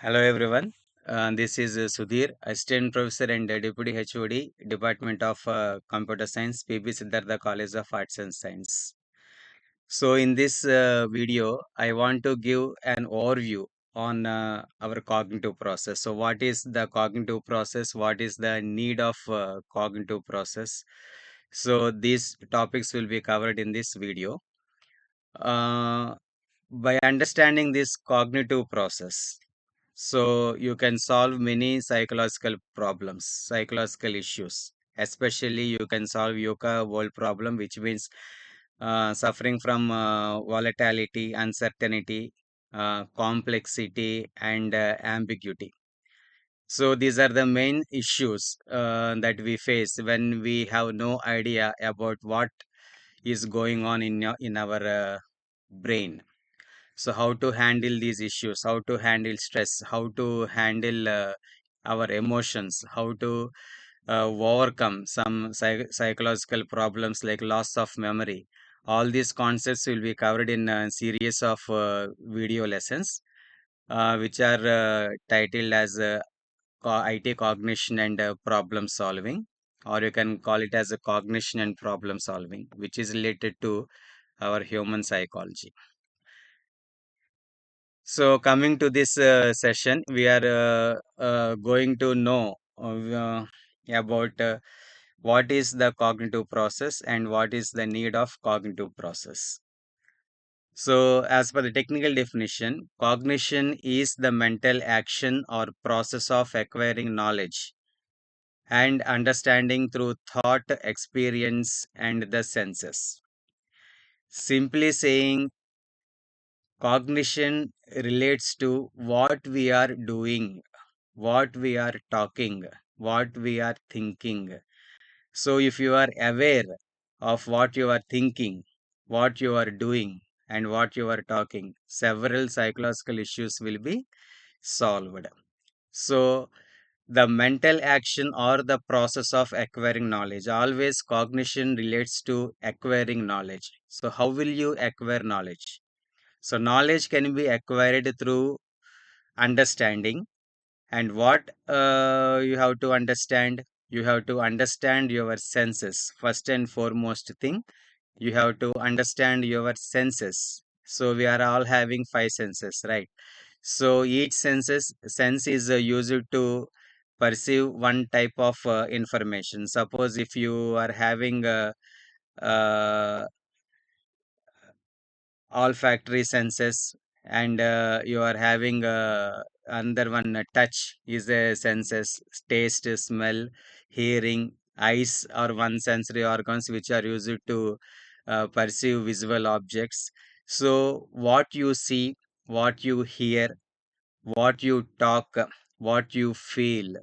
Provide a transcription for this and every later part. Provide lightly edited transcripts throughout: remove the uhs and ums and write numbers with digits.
Hello everyone. This is Sudhir, Assistant Professor and Deputy HOD, Department of Computer Science, PB Siddhartha College of Arts and Science. So in this video, I want to give an overview on our cognitive process. So what is the cognitive process? What is the need of cognitive process? So these topics will be covered in this video. Uh, by understanding this cognitive process, so you can solve many psychological problems, psychological issues. Especially you can solve yoga world problem, which means suffering from volatility, uncertainty, complexity, and ambiguity. So these are the main issues that we face when we have no idea about what is going on in our brain. So how to handle these issues, how to handle stress, how to handle our emotions, how to overcome some psychological problems like loss of memory. All these concepts will be covered in a series of video lessons, which are titled as IT cognition and problem solving, or you can call it as a cognition and problem solving, which is related to our human psychology. So, coming to this session, we are going to know about what is the cognitive process and what is the need of cognitive process. So, as per the technical definition, cognition is the mental action or process of acquiring knowledge and understanding through thought, experience, and the senses. Simply saying, cognition relates to what we are doing, what we are talking, what we are thinking. So, if you are aware of what you are thinking, what you are doing, and what you are talking, several psychological issues will be solved. So, the mental action or the process of acquiring knowledge, always cognition relates to acquiring knowledge. So, how will you acquire knowledge? So, knowledge can be acquired through understanding. And what you have to understand? You have to understand your senses. First and foremost thing, you have to understand your senses. So we are all having five senses, right? So each sense is used to perceive one type of information. Suppose if you are having uh, olfactory senses and you are having another one, touch is a senses, taste, smell, hearing. Eyes are one sensory organs which are used to perceive visual objects. So what you see, what you hear, what you talk, what you feel,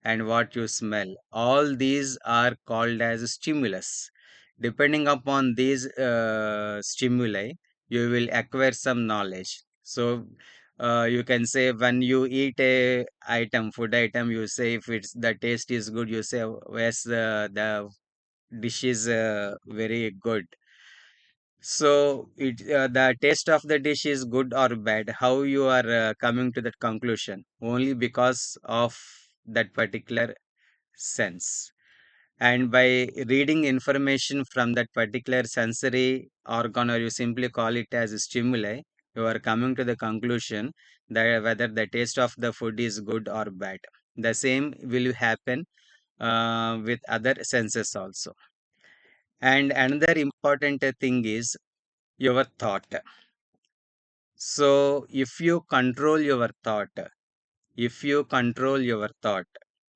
and what you smell, all these are called as stimulus. Depending upon these stimuli, you will acquire some knowledge. So, you can say when you eat a item, food item, you say if it's the taste is good, you say, "Oh, yes, the dish is very good." So the taste of the dish is good or bad. How you are coming to that conclusion? Only because of that particular sense. And by reading information from that particular sensory organ, or you simply call it as a stimuli, you are coming to the conclusion that whether the taste of the food is good or bad. The same will happen with other senses also. And another important thing is your thought. So, if you control your thought,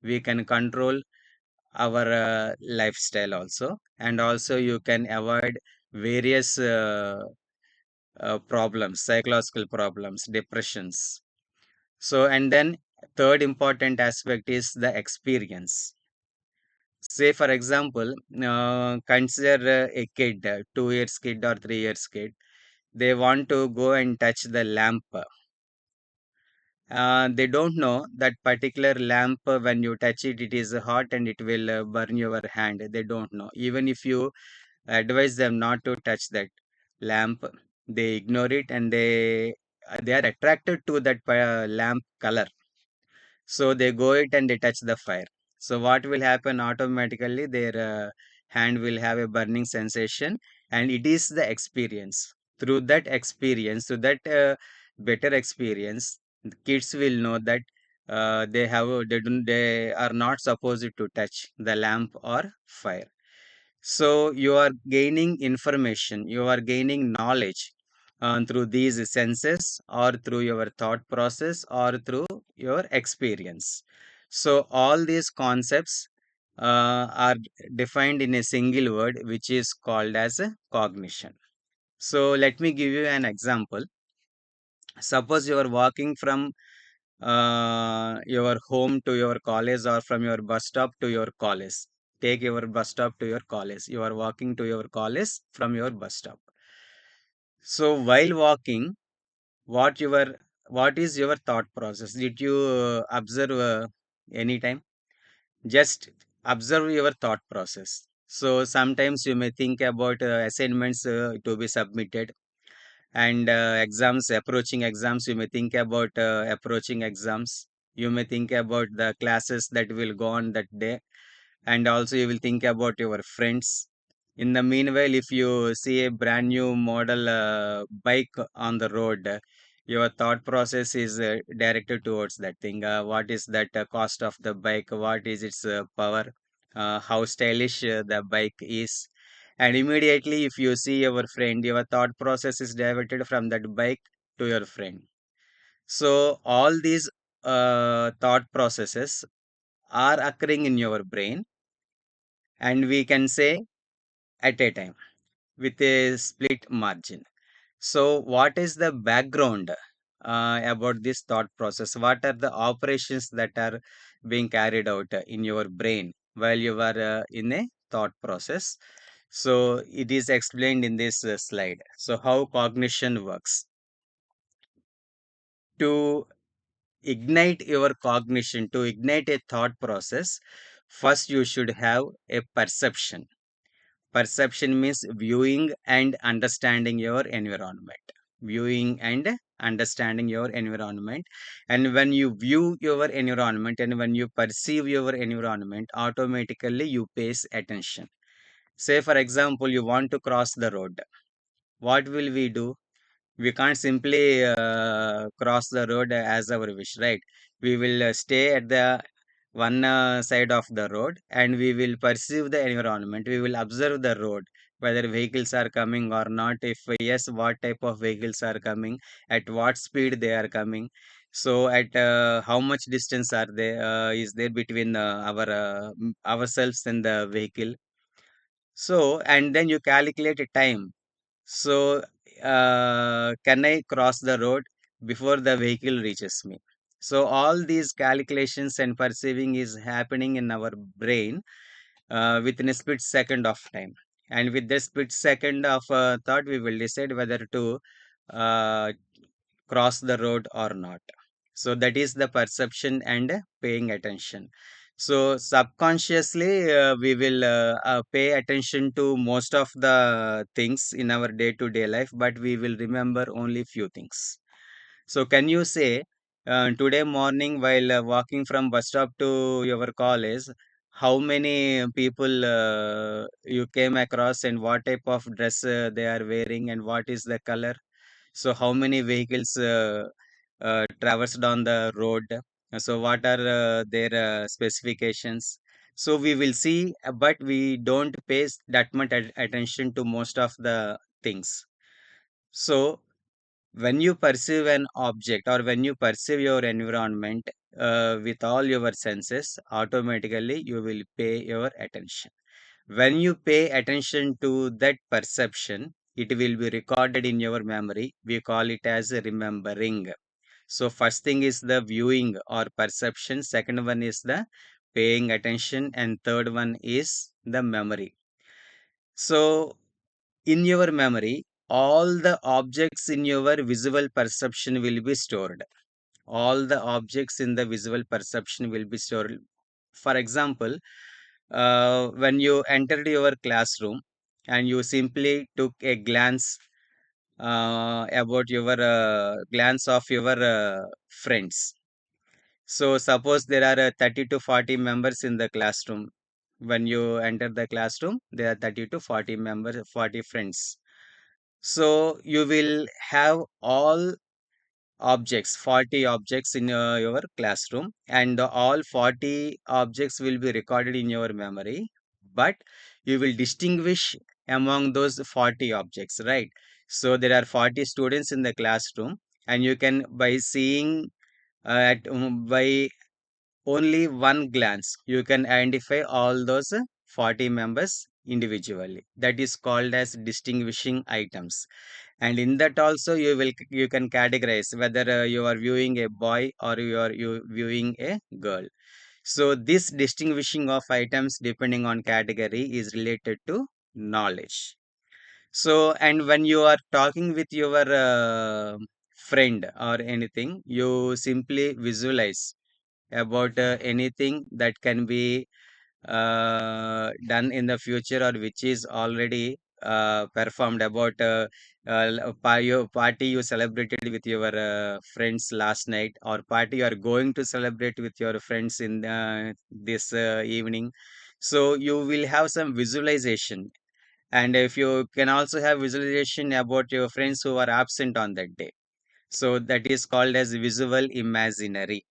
we can control our lifestyle also, and also you can avoid various problems, psychological problems, depressions. So, and then third important aspect is the experience. Say, for example, consider a kid, 2 years kid or 3 years kid. They want to go and touch the lamp. They don't know that particular lamp, when you touch it, it is hot and it will burn your hand. They don't know. Even if you advise them not to touch that lamp, they ignore it and they they are attracted to that lamp color, so they go it and they touch the fire. So what will happen automatically, their hand will have a burning sensation, and it is the experience. Through that experience, through that better experience, the kids will know that they are not supposed to touch the lamp or fire. So you are gaining information, you are gaining knowledge through these senses, or through your thought process, or through your experience. So all these concepts are defined in a single word, which is called as a cognition. So let me give you an example. Suppose you are walking from your home to your college, or from your bus stop to your college. Take your bus stop to your college. You are walking to your college from your bus stop. So while walking, what your what is your thought process? Did you observe any time? Just observe your thought process. So sometimes you may think about assignments to be submitted, and approaching exams. You may think about approaching exams. You may think about the classes that will go on that day, and also you will think about your friends. In the meanwhile, if you see a brand new model bike on the road, your thought process is directed towards that thing. What is that cost of the bike? What is its power? How stylish the bike is? And immediately, if you see your friend, your thought process is diverted from that bike to your friend. So all these thought processes are occurring in your brain, and we can say at a time, with a split margin. So, what is the background about this thought process? What are the operations that are being carried out in your brain while you are in a thought process? So, it is explained in this slide. So, how cognition works. To ignite your cognition, to ignite a thought process, first you should have a perception. Perception means viewing and understanding your environment. Viewing and understanding your environment. And when you view your environment and when you perceive your environment, automatically you pay attention. Say, for example, you want to cross the road. What will we do? We can't simply cross the road as our wish, right? We will stay at the one side of the road, and we will perceive the environment. We will observe the road, whether vehicles are coming or not. If yes, what type of vehicles are coming, at what speed they are coming. So at how much distance are they is there between ourselves and the vehicle. So, and then you calculate a time. So, can I cross the road before the vehicle reaches me? So, all these calculations and perceiving is happening in our brain within a split second of time. And with this split second of thought, we will decide whether to uh, cross the road or not. So that is the perception and paying attention. So subconsciously, we will pay attention to most of the things in our day-to-day life, but we will remember only few things. So can you say today morning while walking from bus stop to your college, how many people you came across, and what type of dress they are wearing, and what is the color? So how many vehicles traversed on the road? So what are their specifications? So we will see, but we don't pay that much attention to most of the things. So when you perceive an object, or when you perceive your environment with all your senses, automatically you will pay your attention. When you pay attention to that perception, it will be recorded in your memory. We call it as remembering. So, first thing is the viewing or perception, second one is the paying attention, and third one is the memory. So, in your memory, all the objects in your visual perception will be stored. All the objects in the visual perception will be stored. For example, when you entered your classroom and you simply took a glance about your glance of your friends. So suppose there are 30 to 40 members in the classroom. When you enter the classroom, there are 30 to 40 members, 40 friends. So you will have all objects, 40 objects in your classroom, and all 40 objects will be recorded in your memory, but you will distinguish among those 40 objects, right? So there are 40 students in the classroom, and you can, by seeing by only one glance, you can identify all those 40 members individually. That is called as distinguishing items. And in that also you can categorize whether you are viewing a boy or you viewing a girl. So this distinguishing of items depending on category is related to knowledge. So, and when you are talking with your friend or anything, you simply visualize about anything that can be done in the future or which is already performed about your party you celebrated with your friends last night, or party you are going to celebrate with your friends in this evening. So you will have some visualization, and if you can also have visualization about your friends who are absent on that day, so that is called as visual imaginary.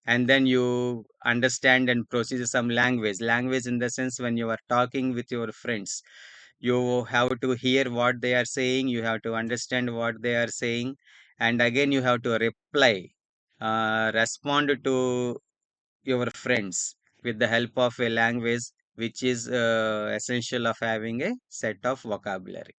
And then you understand and process some language in the sense, when you are talking with your friends, you have to hear what they are saying, you have to understand what they are saying, and again you have to reply, respond to your friends with the help of a language which is essential of having a set of vocabulary.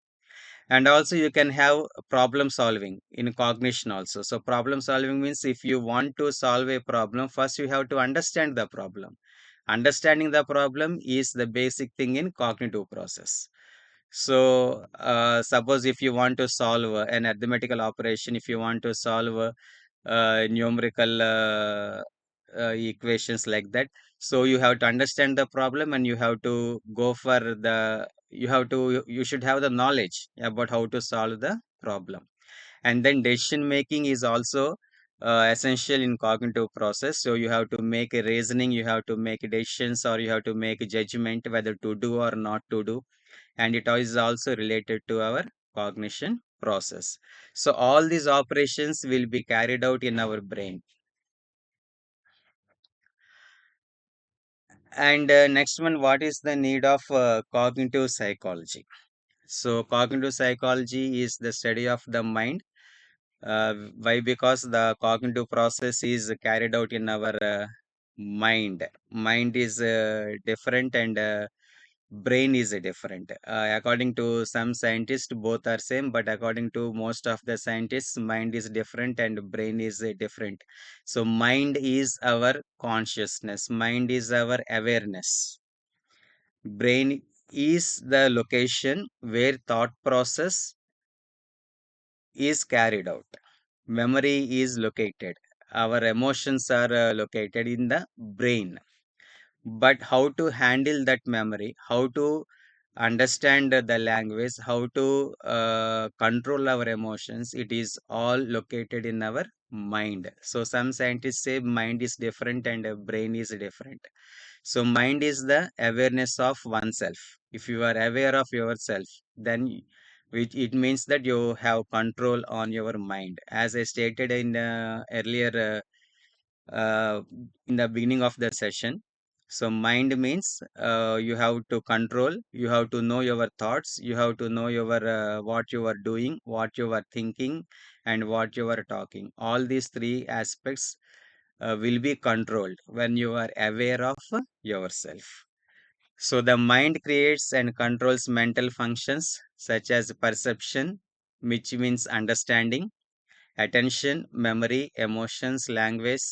And also you can have problem solving in cognition also. So problem solving means, if you want to solve a problem, first you have to understand the problem. Understanding the problem is the basic thing in cognitive process. So suppose if you want to solve an arithmetical operation, if you want to solve numerical equations like that, so you have to understand the problem, and you have to go for the, you should have the knowledge about how to solve the problem. And then decision making is also essential in cognitive process. So you have to make a reasoning, you have to make decisions, or you have to make a judgment whether to do or not to do. And it is also related to our cognition process. So all these operations will be carried out in our brain. And next one, what is the need of cognitive psychology? So cognitive psychology is the study of the mind. Why? Because the cognitive process is carried out in our mind. Mind is different, and brain is different. According to some scientists, both are same, but according to most of the scientists, mind is different and brain is different. So mind is our consciousness, mind is our awareness. Brain is the location where thought process is carried out. Memory is located. Our emotions are located in the brain. But how to handle that memory, how to understand the language, how to control our emotions, it is all located in our mind. So some scientists say mind is different and brain is different. So mind is the awareness of oneself. If you are aware of yourself, then which it means that you have control on your mind. As I stated in earlier in the beginning of the session. So mind means you have to control, you have to know your thoughts, you have to know your what you are doing, what you are thinking, and what you are talking. All these three aspects will be controlled when you are aware of yourself. So the mind creates and controls mental functions such as perception, which means understanding, attention, memory, emotions, language,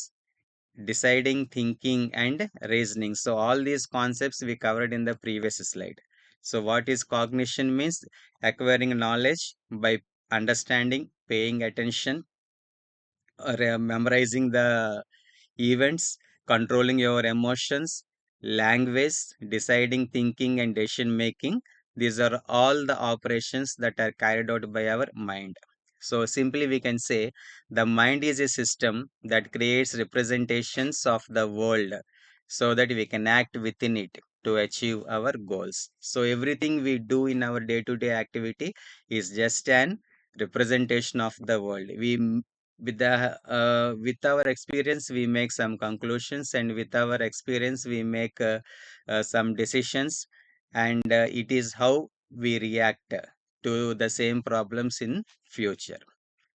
deciding, thinking, and reasoning. So all these concepts we covered in the previous slide. So what is cognition means? Acquiring knowledge by understanding, paying attention, or memorizing the events, controlling your emotions, language, deciding, thinking, and decision making. These are all the operations that are carried out by our mind. So simply we can say the mind is a system that creates representations of the world so that we can act within it to achieve our goals. So everything we do in our day-to-day activity is just an representation of the world. With our experience we make some conclusions, and with our experience we make some decisions, and it is how we react to the same problems in future.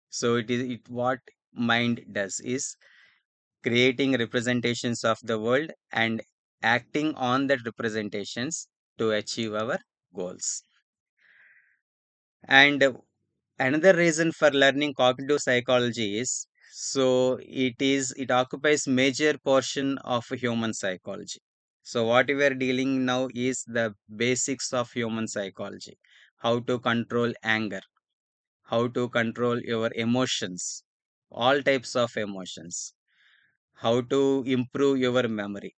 So what mind does is creating representations of the world and acting on that representations to achieve our goals. And another reason for learning cognitive psychology is, it occupies major portion of human psychology. So what we are dealing now is the basics of human psychology: how to control anger, how to control your emotions, all types of emotions, how to improve your memory.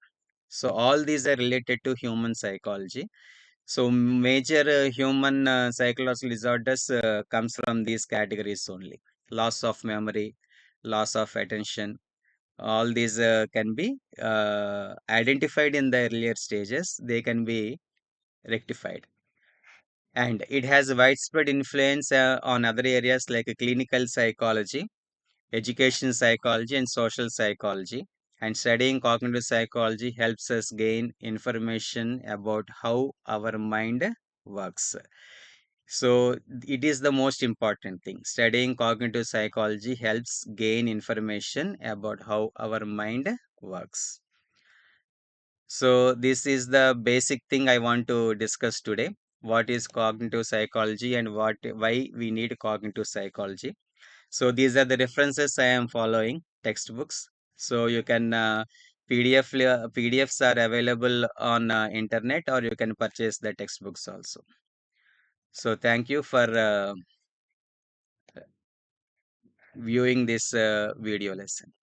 So all these are related to human psychology. So major human psychological disorders comes from these categories only: loss of memory, loss of attention. All these can be identified in the earlier stages. They can be rectified, and it has widespread influence on other areas like clinical psychology, education psychology, and social psychology. And studying cognitive psychology helps us gain information about how our mind works. So it is the most important thing. Studying cognitive psychology helps gain information about how our mind works. So this is the basic thing I want to discuss today. What is cognitive psychology and why we need cognitive psychology? So these are the references I am following, textbooks. So you can PDFs are available on internet, or you can purchase the textbooks also. So thank you for viewing this video lesson.